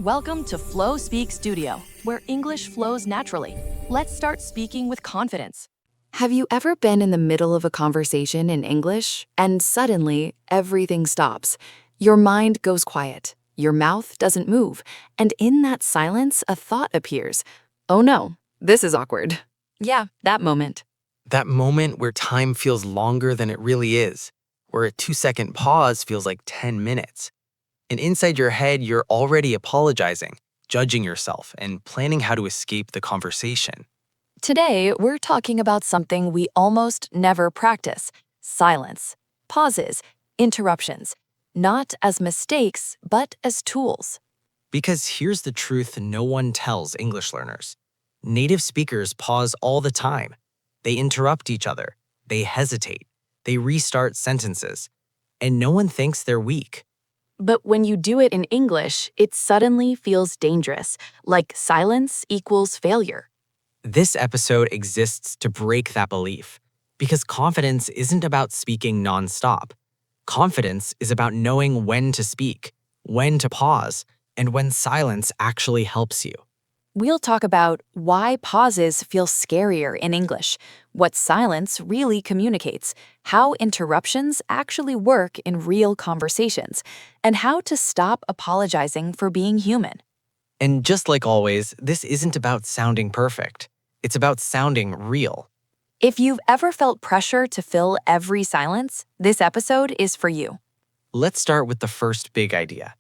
Welcome to Flow Speak Studio, where English flows naturally. Let's start speaking with confidence. Have you ever been in the middle of a conversation in English and suddenly everything stops? Your mind goes quiet, your mouth doesn't move, and in that silence, a thought appears. Oh no, this is awkward. Yeah, that moment. That moment where time feels longer than it really is, where a 2-second pause feels like 10 minutes. And inside your head, you're already apologizing, judging yourself, and planning how to escape the conversation. Today, we're talking about something we almost never practice: silence, pauses, interruptions, not as mistakes, but as tools. Because here's the truth no one tells English learners. Native speakers pause all the time. They interrupt each other. They hesitate. They restart sentences. And no one thinks they're weak. But when you do it in English, it suddenly feels dangerous, like silence equals failure. This episode exists to break that belief. Because confidence isn't about speaking nonstop. Confidence is about knowing when to speak, when to pause, and when silence actually helps you. We'll talk about why pauses feel scarier in English, what silence really communicates, how interruptions actually work in real conversations, and how to stop apologizing for being human. And just like always, this isn't about sounding perfect. It's about sounding real. If you've ever felt pressure to fill every silence, this episode is for you. Let's start with the first big idea.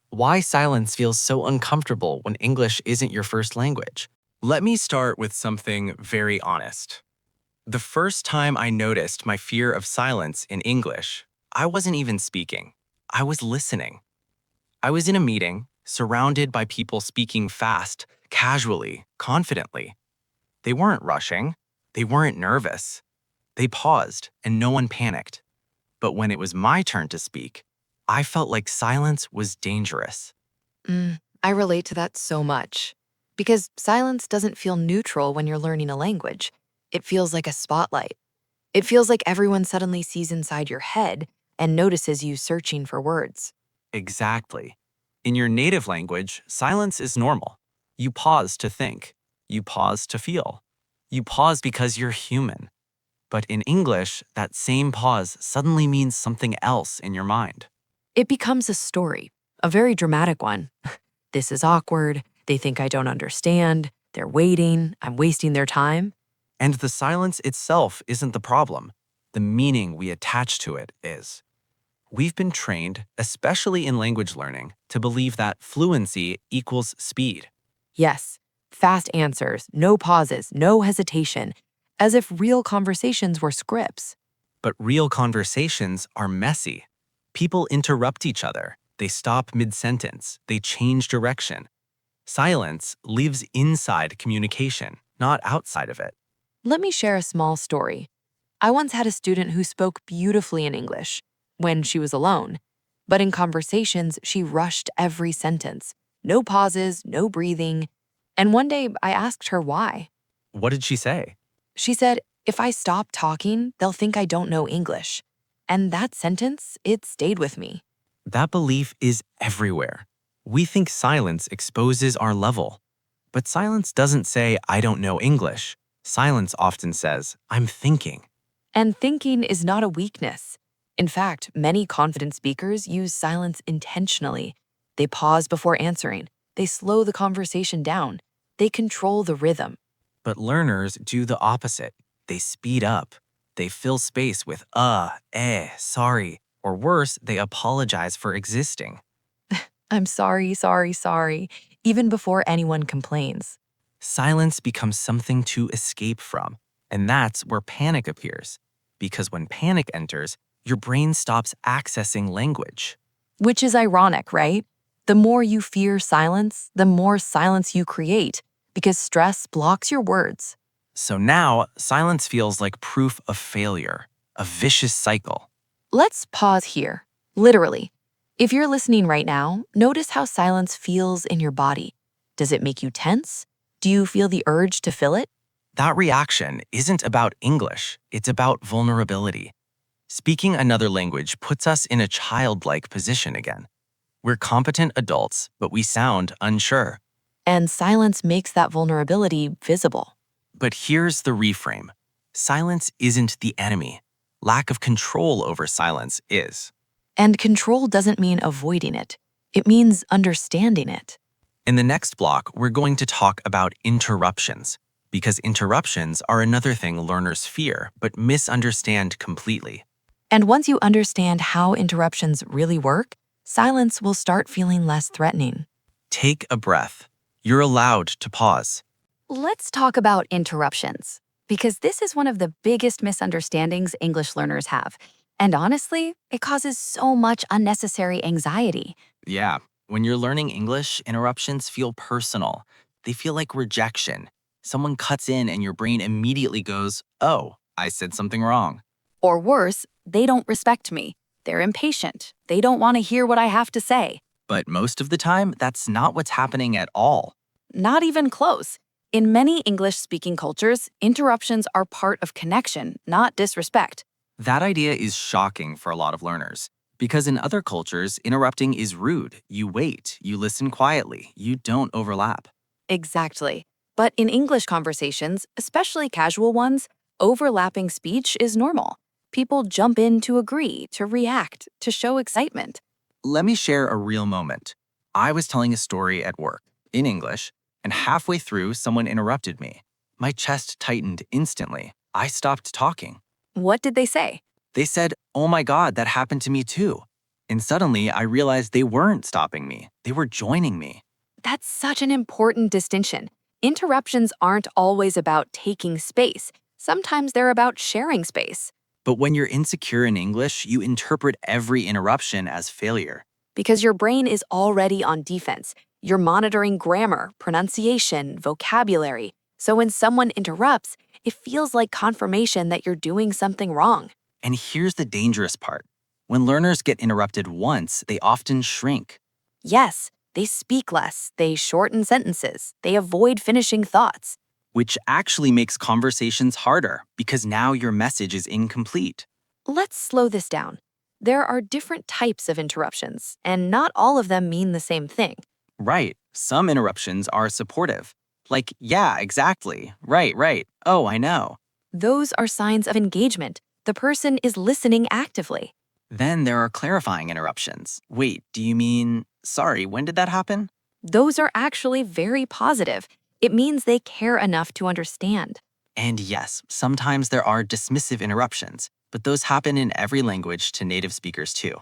Why silence feels so uncomfortable when English isn't your first language. Let me start with something very honest. The first time I noticed my fear of silence in English, I wasn't even speaking. I was listening. I was in a meeting, surrounded by people speaking fast, casually, confidently. They weren't rushing. They weren't nervous. They paused, and no one panicked. But when it was my turn to speak, I felt like silence was dangerous. I relate to that so much. Because silence doesn't feel neutral when you're learning a language. It feels like a spotlight. It feels like everyone suddenly sees inside your head and notices you searching for words. Exactly. In your native language, silence is normal. You pause to think. You pause to feel. You pause because you're human. But in English, that same pause suddenly means something else in your mind. It becomes a story, a very dramatic one. This is awkward. They think I don't understand. They're waiting. I'm wasting their time. And the silence itself isn't the problem. The meaning we attach to it is. We've been trained, especially in language learning, to believe that fluency equals speed. Yes, fast answers, no pauses, no hesitation, as if real conversations were scripts. But real conversations are messy. People interrupt each other. They stop mid-sentence. They change direction. Silence lives inside communication, not outside of it. Let me share a small story. I once had a student who spoke beautifully in English when she was alone, but in conversations, she rushed every sentence. No pauses, no breathing. And one day, I asked her why. What did she say? She said, "If I stop talking, they'll think I don't know English." And that sentence, it stayed with me. That belief is everywhere. We think silence exposes our level. But silence doesn't say, I don't know English. Silence often says, I'm thinking. And thinking is not a weakness. In fact, many confident speakers use silence intentionally. They pause before answering. They slow the conversation down. They control the rhythm. But learners do the opposite. They speed up. They fill space with sorry, or worse, they apologize for existing. I'm sorry, sorry, sorry, even before anyone complains. Silence becomes something to escape from, and that's where panic appears. Because when panic enters, your brain stops accessing language. Which is ironic, right? The more you fear silence, the more silence you create, because stress blocks your words. So now, silence feels like proof of failure, a vicious cycle. Let's pause here, literally. If you're listening right now, notice how silence feels in your body. Does it make you tense? Do you feel the urge to fill it? That reaction isn't about English, it's about vulnerability. Speaking another language puts us in a childlike position again. We're competent adults, but we sound unsure. And silence makes that vulnerability visible. But here's the reframe. Silence isn't the enemy. Lack of control over silence is. And control doesn't mean avoiding it. It means understanding it. In the next block, we're going to talk about interruptions, because interruptions are another thing learners fear but misunderstand completely. And once you understand how interruptions really work, silence will start feeling less threatening. Take a breath. You're allowed to pause. Let's talk about interruptions, because this is one of the biggest misunderstandings English learners have. And honestly, it causes so much unnecessary anxiety. Yeah, when you're learning English, interruptions feel personal. They feel like rejection. Someone cuts in and your brain immediately goes, "Oh, I said something wrong." Or worse, they don't respect me. They're impatient. They don't want to hear what I have to say. But most of the time, that's not what's happening at all. Not even close. In many English-speaking cultures, interruptions are part of connection, not disrespect. That idea is shocking for a lot of learners. Because in other cultures, interrupting is rude. You wait, you listen quietly, you don't overlap. Exactly. But in English conversations, especially casual ones, overlapping speech is normal. People jump in to agree, to react, to show excitement. Let me share a real moment. I was telling a story at work, in English, and halfway through, someone interrupted me. My chest tightened instantly. I stopped talking. What did they say? They said, "Oh my God, that happened to me too." And suddenly, I realized they weren't stopping me. They were joining me. That's such an important distinction. Interruptions aren't always about taking space. Sometimes they're about sharing space. But when you're insecure in English, you interpret every interruption as failure. Because your brain is already on defense. You're monitoring grammar, pronunciation, vocabulary. So when someone interrupts, it feels like confirmation that you're doing something wrong. And here's the dangerous part. When learners get interrupted once, they often shrink. Yes, they speak less, they shorten sentences, they avoid finishing thoughts. Which actually makes conversations harder because now your message is incomplete. Let's slow this down. There are different types of interruptions, and not all of them mean the same thing. Right, some interruptions are supportive. Like, "Yeah, exactly. Right. Oh, I know." Those are signs of engagement. The person is listening actively. Then there are clarifying interruptions. "Wait, do you mean, sorry, when did that happen?" Those are actually very positive. It means they care enough to understand. And yes, sometimes there are dismissive interruptions, but those happen in every language to native speakers too.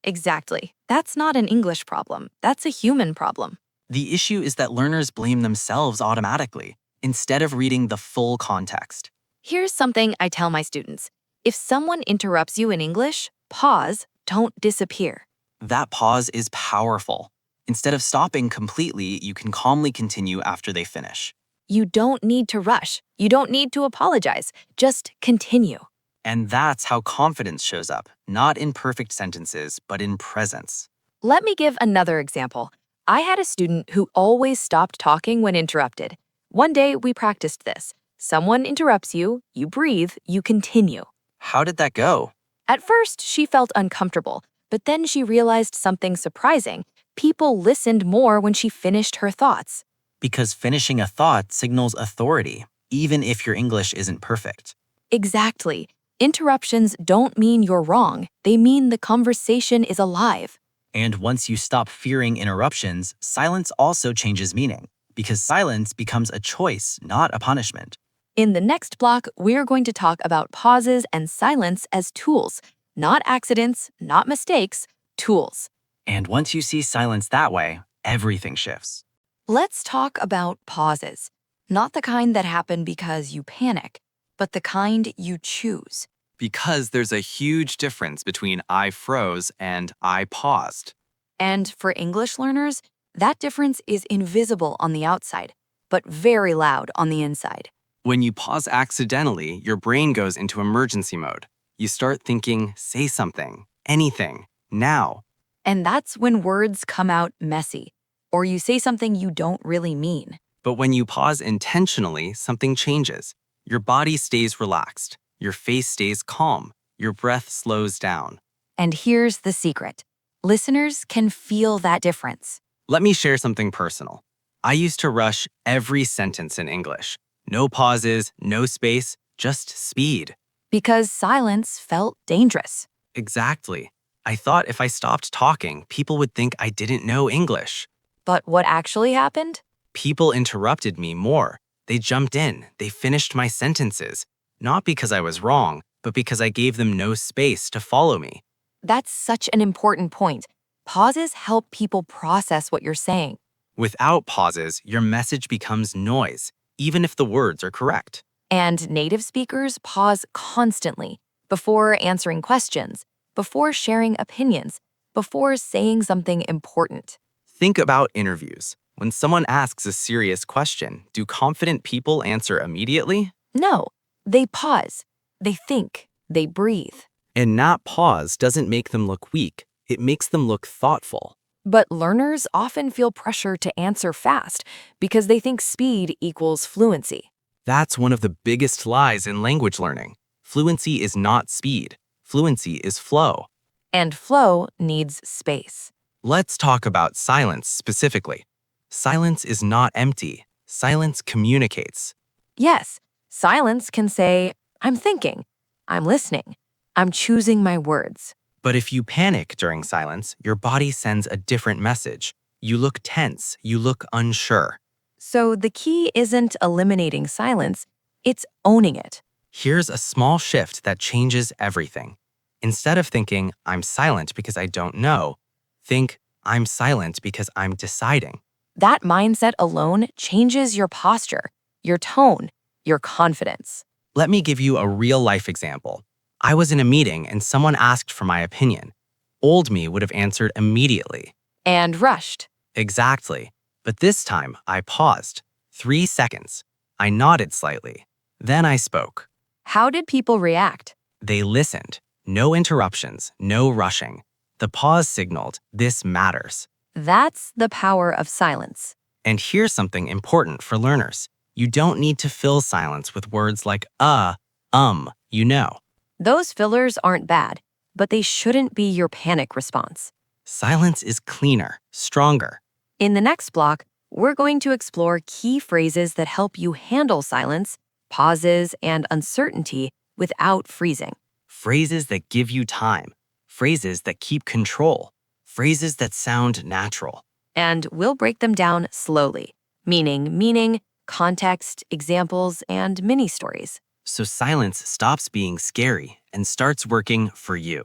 Exactly. That's not an English problem. That's a human problem. The issue is that learners blame themselves automatically, instead of reading the full context. Here's something I tell my students. If someone interrupts you in English, pause, don't disappear. That pause is powerful. Instead of stopping completely, you can calmly continue after they finish. You don't need to rush. You don't need to apologize. Just continue. And that's how confidence shows up, not in perfect sentences, but in presence. Let me give another example. I had a student who always stopped talking when interrupted. One day, we practiced this. Someone interrupts you, you breathe, you continue. How did that go? At first, she felt uncomfortable, but then she realized something surprising. People listened more when she finished her thoughts. Because finishing a thought signals authority, even if your English isn't perfect. Exactly. Interruptions don't mean you're wrong. They mean the conversation is alive. And once you stop fearing interruptions, silence also changes meaning, because silence becomes a choice, not a punishment. In the next block, we're going to talk about pauses and silence as tools. Not accidents, not mistakes, tools. And once you see silence that way, everything shifts. Let's talk about pauses. Not the kind that happen because you panic, but the kind you choose. Because there's a huge difference between "I froze" and "I paused." And for English learners, that difference is invisible on the outside, but very loud on the inside. When you pause accidentally, your brain goes into emergency mode. You start thinking, say something, anything, now. And that's when words come out messy, or you say something you don't really mean. But when you pause intentionally, something changes. Your body stays relaxed. Your face stays calm. Your breath slows down. And here's the secret. Listeners can feel that difference. Let me share something personal. I used to rush every sentence in English. No pauses, no space, just speed. Because silence felt dangerous. Exactly. I thought if I stopped talking, people would think I didn't know English. But what actually happened? People interrupted me more. They jumped in, they finished my sentences, not because I was wrong, but because I gave them no space to follow me. That's such an important point. Pauses help people process what you're saying. Without pauses, your message becomes noise, even if the words are correct. And native speakers pause constantly before answering questions, before sharing opinions, before saying something important. Think about interviews. When someone asks a serious question, do confident people answer immediately? No, they pause, they think, they breathe. And that pause doesn't make them look weak, it makes them look thoughtful. But learners often feel pressure to answer fast because they think speed equals fluency. That's one of the biggest lies in language learning. Fluency is not speed. Fluency is flow. And flow needs space. Let's talk about silence specifically. Silence is not empty. Silence communicates. Yes, silence can say, I'm thinking, I'm listening, I'm choosing my words. But if you panic during silence, your body sends a different message. You look tense, you look unsure. So the key isn't eliminating silence, it's owning it. Here's a small shift that changes everything. Instead of thinking, I'm silent because I don't know, think, I'm silent because I'm deciding. That mindset alone changes your posture, your tone, your confidence. Let me give you a real-life example. I was in a meeting and someone asked for my opinion. Old me would have answered immediately. And rushed. Exactly. But this time, I paused. 3 seconds. I nodded slightly. Then I spoke. How did people react? They listened. No interruptions, no rushing. The pause signaled, this matters. That's the power of silence. And here's something important for learners. You don't need to fill silence with words like you know. Those fillers aren't bad, but they shouldn't be your panic response. Silence is cleaner, stronger. In the next block, we're going to explore key phrases that help you handle silence, pauses, and uncertainty without freezing. Phrases that give you time. Phrases that keep control. Phrases that sound natural. And we'll break them down slowly, meaning, context, examples, and mini stories. So silence stops being scary and starts working for you.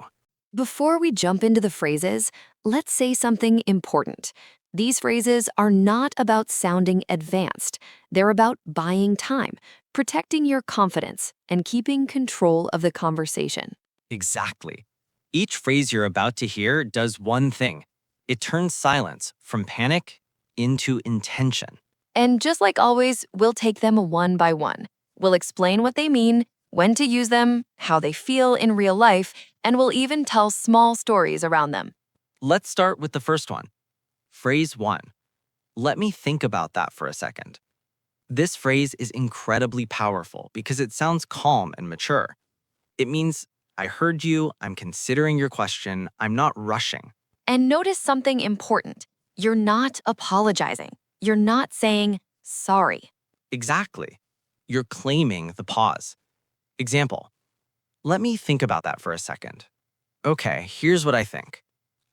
Before we jump into the phrases, let's say something important. These phrases are not about sounding advanced. They're about buying time, protecting your confidence, and keeping control of the conversation. Exactly. Each phrase you're about to hear does one thing. It turns silence from panic into intention. And just like always, we'll take them one by one. We'll explain what they mean, when to use them, how they feel in real life, and we'll even tell small stories around them. Let's start with the first one. Phrase 1. Let me think about that for a second. This phrase is incredibly powerful because it sounds calm and mature. It means, I heard you, I'm considering your question, I'm not rushing. And notice something important. You're not apologizing. You're not saying sorry. Exactly. You're claiming the pause. Example. Let me think about that for a second. Okay, here's what I think.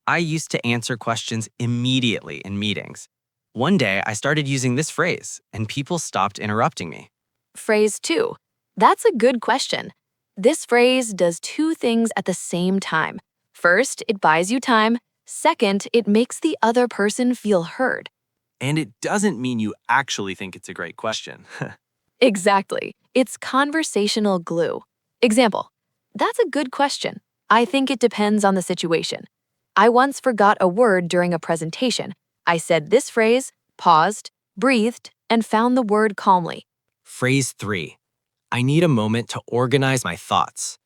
I used to answer questions immediately in meetings. One day, I started using this phrase, and people stopped interrupting me. Phrase 2. That's a good question. This phrase does two things at the same time. First, it buys you time. Second, it makes the other person feel heard. And it doesn't mean you actually think it's a great question. Exactly. It's conversational glue. Example. That's a good question. I think it depends on the situation. I once forgot a word during a presentation. I said this phrase, paused, breathed, and found the word calmly. Phrase 3. I need a moment to organize my thoughts.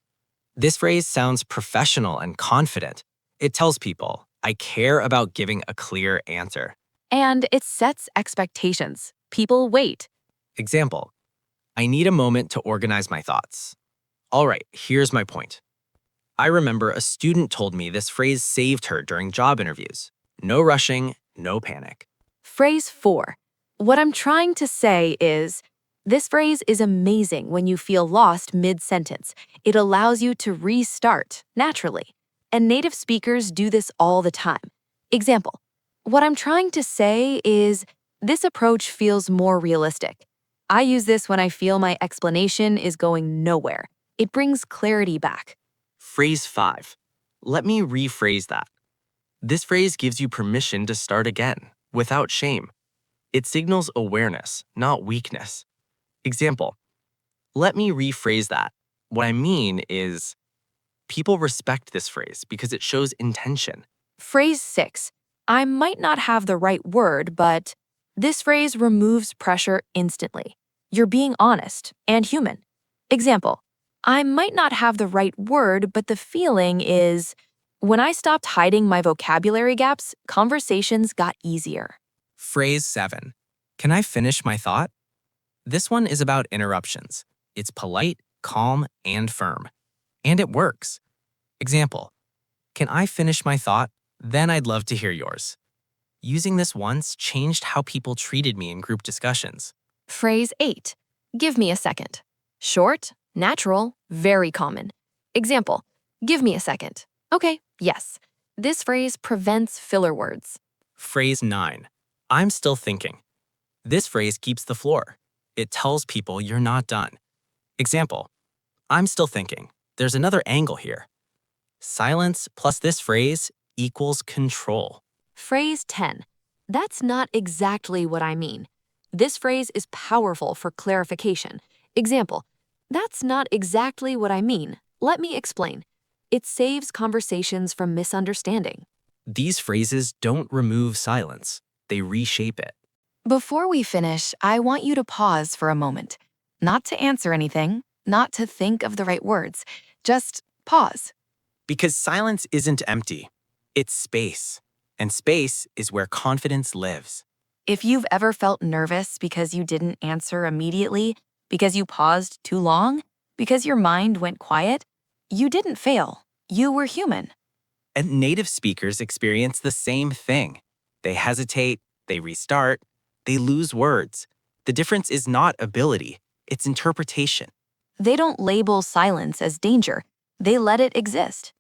This phrase sounds professional and confident. It tells people, I care about giving a clear answer. And it sets expectations. People wait. Example. I need a moment to organize my thoughts. All right, here's my point. I remember a student told me this phrase saved her during job interviews. No rushing, no panic. Phrase 4. What I'm trying to say is, this phrase is amazing when you feel lost mid-sentence. It allows you to restart naturally. And native speakers do this all the time. Example, what I'm trying to say is, this approach feels more realistic. I use this when I feel my explanation is going nowhere. It brings clarity back. Phrase 5. Let me rephrase that. This phrase gives you permission to start again, without shame. It signals awareness, not weakness. Example, let me rephrase that. What I mean is, people respect this phrase because it shows intention. Phrase 6. I might not have the right word, but this phrase removes pressure instantly. You're being honest and human. Example, I might not have the right word, but the feeling is, when I stopped hiding my vocabulary gaps, conversations got easier. Phrase 7. Can I finish my thought? This one is about interruptions. It's polite, calm, and firm. And it works. Example, can I finish my thought? Then I'd love to hear yours. Using this once changed how people treated me in group discussions. Phrase 8. Give me a second. Short, natural, very common. Example, give me a second. Okay, yes. This phrase prevents filler words. Phrase 9. I'm still thinking. This phrase keeps the floor. It tells people you're not done. Example, I'm still thinking. There's another angle here. Silence plus this phrase equals control. Phrase 10. That's not exactly what I mean. This phrase is powerful for clarification. Example, that's not exactly what I mean. Let me explain. It saves conversations from misunderstanding. These phrases don't remove silence. They reshape it. Before we finish, I want you to pause for a moment. Not to answer anything, not to think of the right words. Just pause. Because silence isn't empty. It's space. And space is where confidence lives. If you've ever felt nervous because you didn't answer immediately, because you paused too long, because your mind went quiet, you didn't fail. You were human. And native speakers experience the same thing. They hesitate, they restart, they lose words. The difference is not ability, it's interpretation. They don't label silence as danger. They let it exist.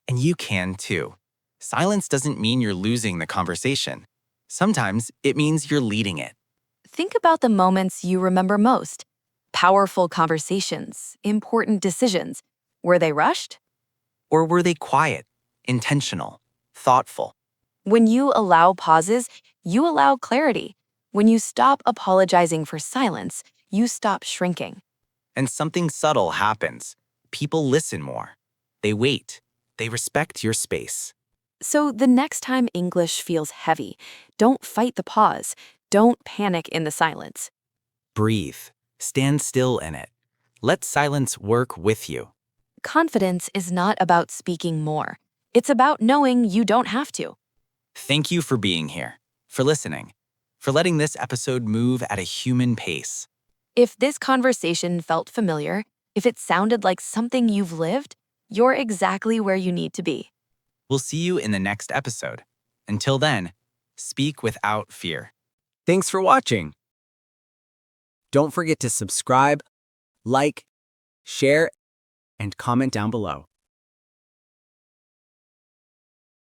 And you can too. Silence doesn't mean you're losing the conversation. Sometimes it means you're leading it. Think about the moments you remember most. Powerful conversations, important decisions. Were they rushed? Or were they quiet, intentional, thoughtful? When you allow pauses, you allow clarity. When you stop apologizing for silence, you stop shrinking. And something subtle happens. People listen more. They wait. They respect your space. So the next time English feels heavy, don't fight the pause. Don't panic in the silence. Breathe. Stand still in it. Let silence work with you. Confidence is not about speaking more. It's about knowing you don't have to. Thank you for being here, for listening, for letting this episode move at a human pace. If this conversation felt familiar, if it sounded like something you've lived, you're exactly where you need to be. We'll see you in the next episode. Until then, speak without fear. Thanks for watching. Don't forget to subscribe, like, share, and comment down below.